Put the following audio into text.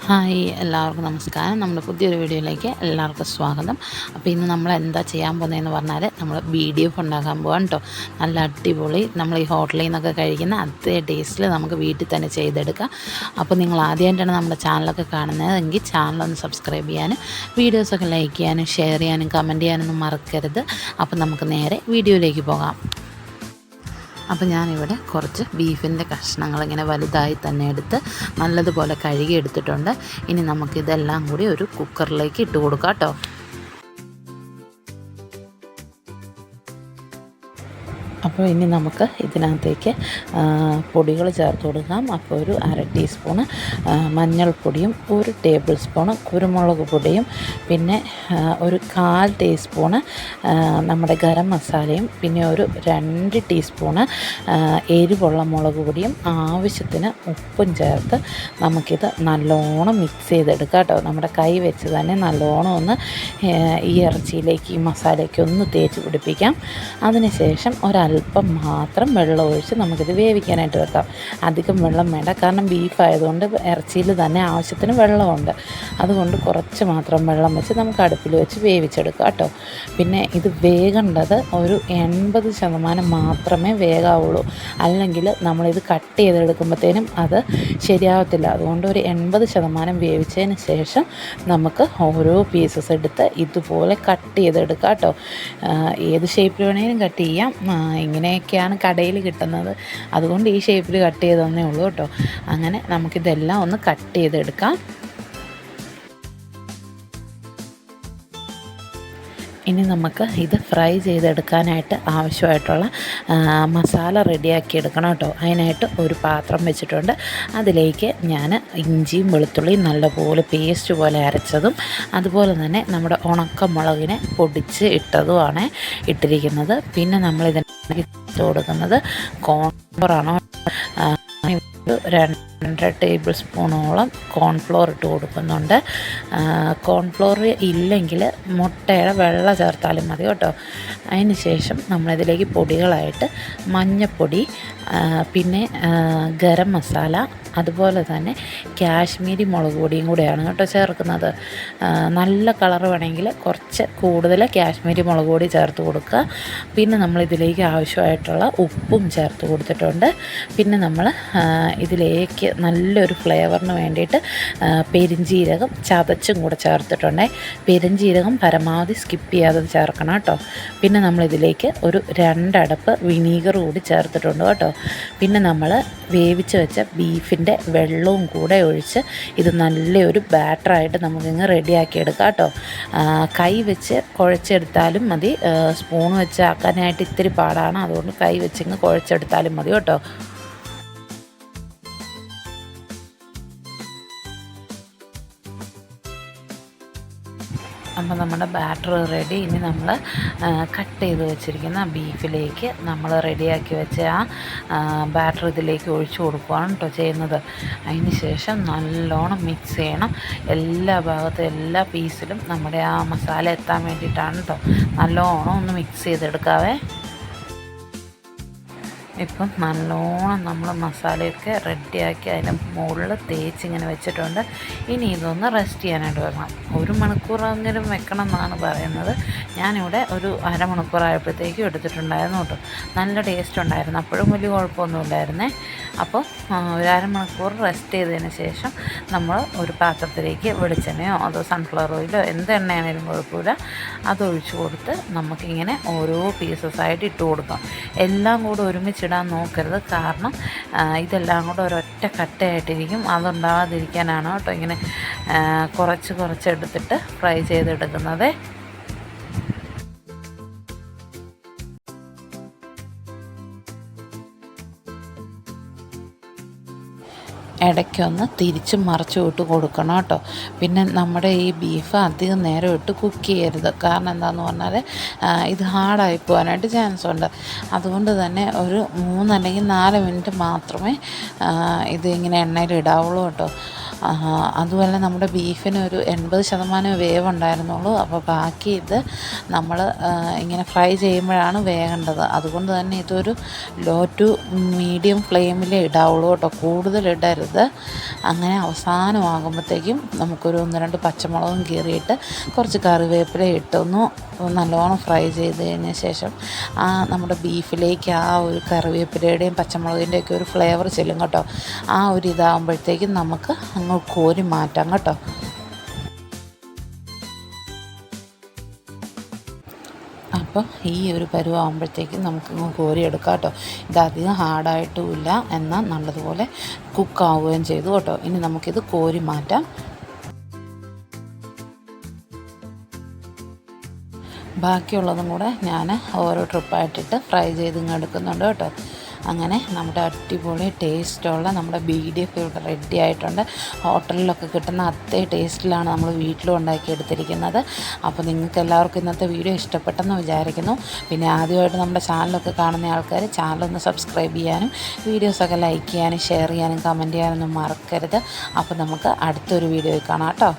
Hi, എല്ലാവർക്കും നമസ്കാരം. നമ്മുടെ പുതിയൊരു വീഡിയോയിലേക്ക് എല്ലാവർക്കും സ്വാഗതം. അപ്പോൾ ഇന്ന് നമ്മൾ എന്താ ചെയ്യാൻ പോകുന്നതെന്ന് പറഞ്ഞാൽ നമ്മൾ BDF ഉണ്ടാക്കാൻ പോകാം കേട്ടോ. നല്ല അടിപൊളി നമ്മൾ ഈ ഹോട്ടലിൽ നിന്നൊക്കെ കഴിക്കുന്ന അതേ ടേസ്റ്റിൽ നമുക്ക് വീട്ടിൽ തന്നെ ചെയ്തെടുക്കാം. അപ്പോൾ നിങ്ങൾ ആദ്യമായിട്ടാണ് നമ്മുടെ ചാനലൊക്കെ കാണുന്നതെങ്കിൽ ചാനലൊന്ന് സബ്സ്ക്രൈബ് ചെയ്യാനും വീഡിയോസൊക്കെ ലൈക്ക് ചെയ്യാനും ഷെയർ ചെയ്യാനും കമൻറ്റ് ചെയ്യാനൊന്നും മറക്കരുത്. അപ്പോൾ നമുക്ക് നേരെ വീഡിയോയിലേക്ക് പോകാം. അപ്പോൾ ഞാനിവിടെ കുറച്ച് ബീഫിൻ്റെ കഷ്ണങ്ങൾ ഇങ്ങനെ വലുതായി തന്നെ എടുത്ത് നല്ലതുപോലെ കഴുകി എടുത്തിട്ടുണ്ട്. ഇനി നമുക്കിതെല്ലാം കൂടി ഒരു കുക്കറിലേക്ക് ഇട്ട് കൊടുക്കാം കേട്ടോ. അപ്പോൾ ഇനി നമുക്ക് ഇതിനകത്തേക്ക് പൊടികൾ ചേർത്ത് കൊടുക്കാം. അപ്പോൾ ഒരു 1/2 ടീസ്പൂണ് മഞ്ഞൾപ്പൊടിയും 1 ടേബിൾ സ്പൂണ് കുരുമുളക് പൊടിയും പിന്നെ ഒരു 1/4 ടീസ്പൂണ് നമ്മുടെ ഗരം മസാലയും പിന്നെ ഒരു 2 ടീസ്പൂണ് എരിവുള്ള മുളക് പൊടിയും ആവശ്യത്തിന് ഉപ്പും ചേർത്ത് നമുക്കിത് നല്ലോണം മിക്സ് ചെയ്തെടുക്കാം കേട്ടോ. നമ്മുടെ കൈ വെച്ച് തന്നെ നല്ലോണം ഒന്ന് ഈ ഇറച്ചിയിലേക്ക് ഈ മസാലയ്ക്ക് ഒന്ന് തേച്ച് പിടിപ്പിക്കാം. അതിനുശേഷം ഒരല്പം മാത്രം വെള്ളം ഒഴിച്ച് നമുക്കിത് വേവിക്കാനായിട്ട് വെക്കാം. അധികം വെള്ളം വേണ്ട, കാരണം ബീഫ് ആയതുകൊണ്ട് ഇറച്ചിയിൽ തന്നെ ആവശ്യത്തിന് വെള്ളമുണ്ട്. അതുകൊണ്ട് കുറച്ച് മാത്രം വെള്ളം വെച്ച് നമുക്ക് അടുപ്പിൽ വെച്ച് വേവിച്ചെടുക്കാം കേട്ടോ. പിന്നെ ഇത് വേകേണ്ടത് ഒരു 80% മാത്രമേ വേകാവുള്ളൂ. അല്ലെങ്കിൽ നമ്മളിത് കട്ട് ചെയ്തെടുക്കുമ്പോഴത്തേനും അത് ശരിയാവത്തില്ല. അതുകൊണ്ട് ഒരു 80% വേവിച്ചതിന് ശേഷം നമുക്ക് ഓരോ പീസസ് എടുത്ത് ഇതുപോലെ കട്ട് ചെയ്തെടുക്കാം കേട്ടോ. ഏത് ഷേപ്പിൽ വേണമെങ്കിലും കട്ട് ചെയ്യാം. ഇങ്ങനെയൊക്കെയാണ് കടയിൽ കിട്ടുന്നത്, അതുകൊണ്ട് ഈ ഷേപ്പിൽ കട്ട് ചെയ്തതന്നേ ഉള്ളൂ കേട്ടോ. അങ്ങനെ നമുക്കിതെല്ലാം ഒന്ന് കട്ട് ചെയ്തെടുക്കാം. ഇനി നമുക്ക് ഇത് ഫ്രൈ ചെയ്തെടുക്കാനായിട്ട് ആവശ്യമായിട്ടുള്ള മസാല റെഡിയാക്കി എടുക്കണം കേട്ടോ. അതിനായിട്ട് ഒരു പാത്രം വെച്ചിട്ടുണ്ട്. അതിലേക്ക് ഞാൻ ഇഞ്ചിയും വെളുത്തുള്ളിയും നല്ലപോലെ പേസ്റ്റ് പോലെ അരച്ചതും അതുപോലെ തന്നെ നമ്മുടെ ഉണക്കമുളകിനെ പൊടിച്ച് ഇട്ടതുമാണ് ഇട്ടിരിക്കുന്നത്. പിന്നെ നമ്മളിതിന് ഇട്ട് കൊടുക്കുന്നത് കോൺഫ്ലവറാണ്. 2 ടേബിൾ സ്പൂണോളം കോൺഫ്ലോർ ഇട്ട് കൊടുക്കുന്നുണ്ട്. കോൺഫ്ലോർ ഇല്ലെങ്കിൽ മുട്ടയുടെ വെള്ള ചേർത്താലും മതി കേട്ടോ. അതിന് ശേഷം നമ്മളിതിലേക്ക് പൊടികളായിട്ട് മഞ്ഞൾപ്പൊടി, പിന്നെ ഗരം മസാല, അതുപോലെ തന്നെ കാശ്മീരി മുളക് പൊടിയും കൂടെയാണ് കേട്ടോ ചേർക്കുന്നത്. നല്ല കളർ വേണമെങ്കിൽ കുറച്ച് കൂടുതൽ കാശ്മീരി മുളക് പൊടി ചേർത്ത് കൊടുക്കുക. പിന്നെ നമ്മളിതിലേക്ക് ആവശ്യമായിട്ടുള്ള ഉപ്പും ചേർത്ത് കൊടുത്തിട്ടുണ്ട്. പിന്നെ നമ്മൾ ഇതിലേക്ക് നല്ലൊരു ഫ്ലേവറിന് വേണ്ടിയിട്ട് പെരുംജീരകം ചതച്ചും കൂടെ ചേർത്തിട്ടുണ്ട്. പെരുംജീരകം പരമാവധി സ്കിപ്പ് ചെയ്യാതെ ചേർക്കണം കേട്ടോ. പിന്നെ നമ്മളിതിലേക്ക് ഒരു 2 അടപ്പ് വിനീഗർ കൂടി ചേർത്തിട്ടുണ്ട് കേട്ടോ. പിന്നെ നമ്മൾ വേവിച്ച് വെച്ച ബീഫിൻ്റെ വെള്ളവും കൂടെ ഒഴിച്ച് ഇത് നല്ലൊരു ബാറ്ററായിട്ട് നമുക്കിങ്ങ് റെഡിയാക്കി എടുക്കാം കേട്ടോ. കൈ വെച്ച് കുഴച്ചെടുത്താലും മതി, സ്പൂൺ വെച്ച് ആക്കാനായിട്ട് ഇത്തിരി പാടാണ്. അതുകൊണ്ട് കൈ വെച്ചിങ്ങ് കുഴച്ചെടുത്താലും മതി കേട്ടോ. അപ്പോൾ നമ്മുടെ ബാറ്റർ റെഡി. ഇനി നമ്മൾ കട്ട് ചെയ്ത് വെച്ചിരിക്കുന്ന ബീഫിലേക്ക് നമ്മൾ റെഡിയാക്കി വെച്ച ആ ബാറ്റർ ഇതിലേക്ക് ഒഴിച്ചു കൊടുക്കുകയാണ് കേട്ടോ ചെയ്യുന്നത്. അതിന് ശേഷം നല്ലോണം മിക്സ് ചെയ്യണം. എല്ലാ ഭാഗത്തും എല്ലാ പീസിലും നമ്മുടെ ആ മസാല എത്താൻ വേണ്ടിയിട്ടാണ് കേട്ടോ. നല്ലോണം ഒന്ന് മിക്സ് ചെയ്തെടുക്കാവേ. ഇപ്പം നല്ലോണം നമ്മൾ മസാലയൊക്കെ റെഡിയാക്കി അതിൻ്റെ മുകളിൽ തേച്ചിങ്ങനെ വെച്ചിട്ടുണ്ട്. ഇനി ഇതൊന്ന് റെസ്റ്റ് ചെയ്യാനായിട്ട് വെക്കണം. 1 മണിക്കൂറെങ്കിലും വെക്കണം എന്നാണ് പറയുന്നത്. ഞാനിവിടെ ഒരു 1/2 മണിക്കൂറായപ്പോഴത്തേക്കും എടുത്തിട്ടുണ്ടായിരുന്നു കേട്ടോ. നല്ല ടേസ്റ്റ് ഉണ്ടായിരുന്നു, അപ്പോഴും വലിയ കുഴപ്പമൊന്നുമില്ലായിരുന്നേ. അപ്പോൾ ഒരു 1/2 മണിക്കൂർ റെസ്റ്റ് ചെയ്തതിന് ശേഷം നമ്മൾ ഒരു പാത്രത്തിലേക്ക് വെളിച്ചെണ്ണയോ അതോ സൺഫ്ലവർ ഓയിലോ എന്ത് എണ്ണയാണെങ്കിലും കുഴപ്പമില്ല, അതൊഴിച്ച് കൊടുത്ത് നമുക്കിങ്ങനെ ഓരോ പീസസായിട്ട് ഇട്ട് കൊടുക്കാം. എല്ലാം കൂടെ ഒരുമിച്ചിടാൻ നോക്കരുത്, കാരണം ഇതെല്ലാം കൂടെ ഒരൊറ്റ കട്ടയായിട്ടിരിക്കും. അതുണ്ടാകാതിരിക്കാനാണ് കേട്ടോ ഇങ്ങനെ കുറച്ച് എടുത്തിട്ട് ഫ്രൈ ചെയ്തെടുക്കുന്നത്. ഇടയ്ക്കൊന്ന് തിരിച്ചും മറിച്ചും ഇട്ട് കൊടുക്കണം കേട്ടോ. പിന്നെ നമ്മുടെ ഈ ബീഫ് അധികം നേരം ഇട്ട് കുക്ക് ചെയ്യരുത്, കാരണം എന്താണെന്ന് പറഞ്ഞാൽ ഇത് ഹാർഡായി പോകാനായിട്ട് ചാൻസ് ഉണ്ട്. അതുകൊണ്ട് തന്നെ ഒരു 3 അല്ലെങ്കിൽ 4 മിനിറ്റ് മാത്രമേ ഇത് ഇങ്ങനെ എണ്ണയിൽ ഇടാവുള്ളൂ കേട്ടോ. അതുമല്ല നമ്മുടെ ബീഫിന് ഒരു 80% വേവുണ്ടായിരുന്നുള്ളൂ. അപ്പോൾ ബാക്കി ഇത് നമ്മൾ ഇങ്ങനെ ഫ്രൈ ചെയ്യുമ്പോഴാണ് വേകേണ്ടത്. അതുകൊണ്ട് തന്നെ ഇതൊരു ലോ ടു മീഡിയം ഫ്ലെയിമിലേ ഇടാവുള്ളൂ കേട്ടോ, കൂടുതൽ ഇടരുത്. അങ്ങനെ അവസാനമാകുമ്പോഴത്തേക്കും നമുക്കൊരു 1-2 പച്ചമുളകും കീറിയിട്ട് കുറച്ച് കറിവേപ്പില ഇട്ടൊന്ന് നല്ലോണം ഫ്രൈ ചെയ്തതിന് ശേഷം നമ്മുടെ ബീഫിലേക്ക് ആ ഒരു കറിവേപ്പിലയുടെയും പച്ചമുളകിൻ്റെയൊക്കെ ഒരു ഫ്ലേവർ ചെല്ലും കേട്ടോ. ആ ഒരു ഇതാകുമ്പോഴത്തേക്കും നമുക്ക് അങ്ങ് കോരി മാറ്റാം കേട്ടോ. അപ്പോൾ ഈ ഒരു പരുവാകുമ്പോഴത്തേക്കും നമുക്കങ്ങ് കോരിയെടുക്കാം കേട്ടോ. ഇതധികം ഹാർഡായിട്ടുമില്ല, എന്നാൽ നല്ലതുപോലെ കുക്കാവുകയും ചെയ്തു കേട്ടോ. ഇനി നമുക്കിത് കോരി മാറ്റാം. ബാക്കിയുള്ളതും കൂടെ ഞാൻ ഓരോ ട്രിപ്പായിട്ടിട്ട് ഫ്രൈ ചെയ്ത് ഇങ്ങ് എടുക്കുന്നുണ്ട് കേട്ടോ. അങ്ങനെ നമ്മുടെ അടിപൊളി ടേസ്റ്റുള്ള നമ്മുടെ BDF ഇവിടെ റെഡി ആയിട്ടുണ്ട്. ഹോട്ടലിലൊക്കെ കിട്ടുന്ന അതേ ടേസ്റ്റിലാണ് നമ്മൾ വീട്ടിലും ഉണ്ടാക്കിയെടുത്തിരിക്കുന്നത്. അപ്പോൾ നിങ്ങൾക്ക് എല്ലാവർക്കും ഇന്നത്തെ വീഡിയോ ഇഷ്ടപ്പെട്ടെന്ന് വിചാരിക്കുന്നു. പിന്നെ ആദ്യമായിട്ട് നമ്മുടെ ചാനലൊക്കെ കാണുന്ന ആൾക്കാർ ചാനലൊന്ന് സബ്സ്ക്രൈബ് ചെയ്യാനും വീഡിയോസൊക്കെ ലൈക്ക് ചെയ്യാനും ഷെയർ ചെയ്യാനും കമൻറ്റ് ചെയ്യാനൊന്നും മറക്കരുത്. അപ്പോൾ നമുക്ക് അടുത്തൊരു വീഡിയോയിൽ കാണാം കേട്ടോ.